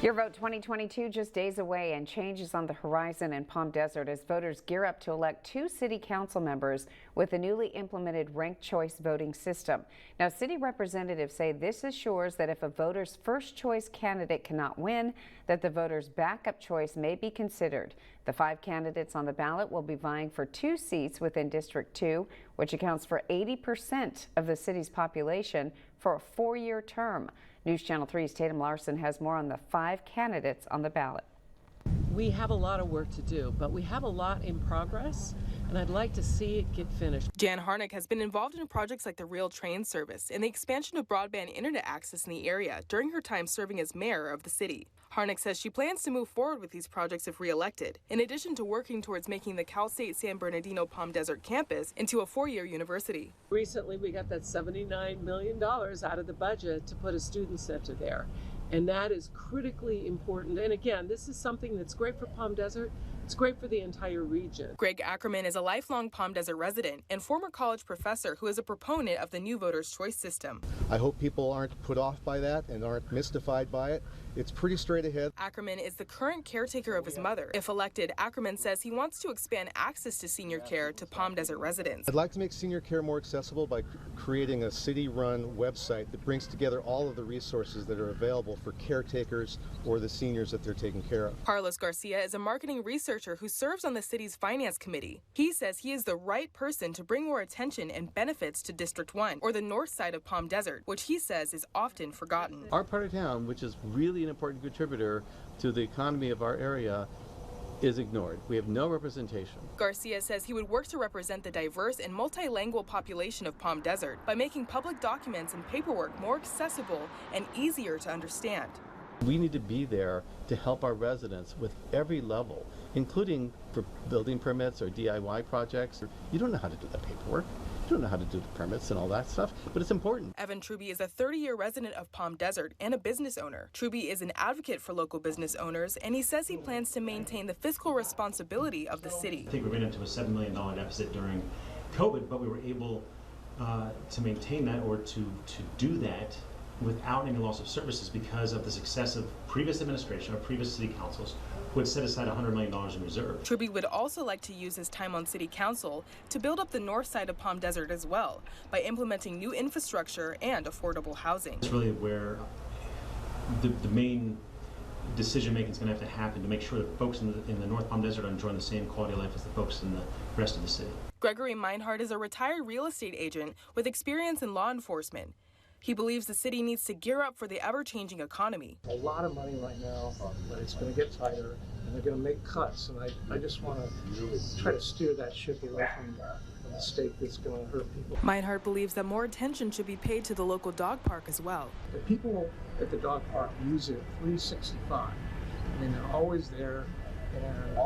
Your vote 2022 just days away, and change is on the horizon in Palm Desert as voters gear up to elect 2 city council members with the newly implemented ranked choice voting system. Now, city representatives say this assures that if a voter's first choice candidate cannot win, that the voter's backup choice may be considered. The 5 candidates on the ballot will be vying for 2 seats within District 2, which accounts for 80% of the city's population, for a 4-year term. News Channel 3's Tatum Larson has more on the 5 candidates on the ballot. We have a lot of work to do, but we have a lot in progress, and I'd like to see it get finished. Jan Harnick has been involved in projects like the rail train service and the expansion of broadband internet access in the area during her time serving as mayor of the city. Harnick says she plans to move forward with these projects if reelected, in addition to working towards making the Cal State San Bernardino Palm Desert campus into a 4-year university. Recently, we got that $79 million out of the budget to put a student center there. And that is critically important. And again, this is something that's great for Palm Desert. It's great for the entire region. Greg Ackerman is a lifelong Palm Desert resident and former college professor who is a proponent of the new voters' choice system. I hope people aren't put off by that and aren't mystified by it. It's pretty straight ahead. Ackerman is the current caretaker of his mother. If elected, Ackerman says he wants to expand access to senior care to Palm Desert residents. I'd like to make senior care more accessible by creating a city-run website that brings together all of the resources that are available for caretakers or the seniors that they're taking care of. Carlos Garcia is a marketing researcher who serves on the city's finance committee. He says he is the right person to bring more attention and benefits to District 1, or the north side of Palm Desert, which he says is often forgotten. Our part of town, which is really an important contributor to the economy of our area, is ignored. We have no representation. Garcia says he would work to represent the diverse and multilingual population of Palm Desert by making public documents and paperwork more accessible and easier to understand. We need to be there to help our residents with every level, including for building permits or DIY projects. You don't know how to do the paperwork. You don't know how to do the permits and all that stuff, but it's important. Evan Truby is a 30-year resident of Palm Desert and a business owner. Truby is an advocate for local business owners, and he says he plans to maintain the fiscal responsibility of the city. I think we ran into a $7 million deficit during COVID, but we were able to maintain that, or to do that without any loss of services, because of the success of previous administration or previous city councils who had set aside $100 million in reserve. Truby would also like to use his time on city council to build up the north side of Palm Desert as well, by implementing new infrastructure and affordable housing. It's really where the main decision making is going to have to happen to make sure that folks in the North Palm Desert are enjoying the same quality of life as the folks in the rest of the city. Gregory Meinhardt is a retired real estate agent with experience in law enforcement. He believes the city needs to gear up for the ever-changing economy. A lot of money right now, but it's going to get tighter, and they're going to make cuts. And I just want to try to steer that ship away from a mistake that's going to hurt people. Meinhardt believes that more attention should be paid to the local dog park as well. The people at the dog park use it 365. I mean, they're always there, and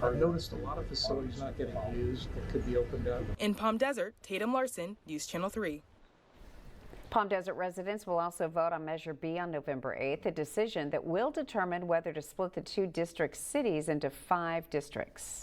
I've noticed a lot of facilities not getting used that could be opened up. In Palm Desert, Tatum Larson, News Channel 3. Palm Desert residents will also vote on Measure B on November 8th, a decision that will determine whether to split the 2 district cities into 5 districts.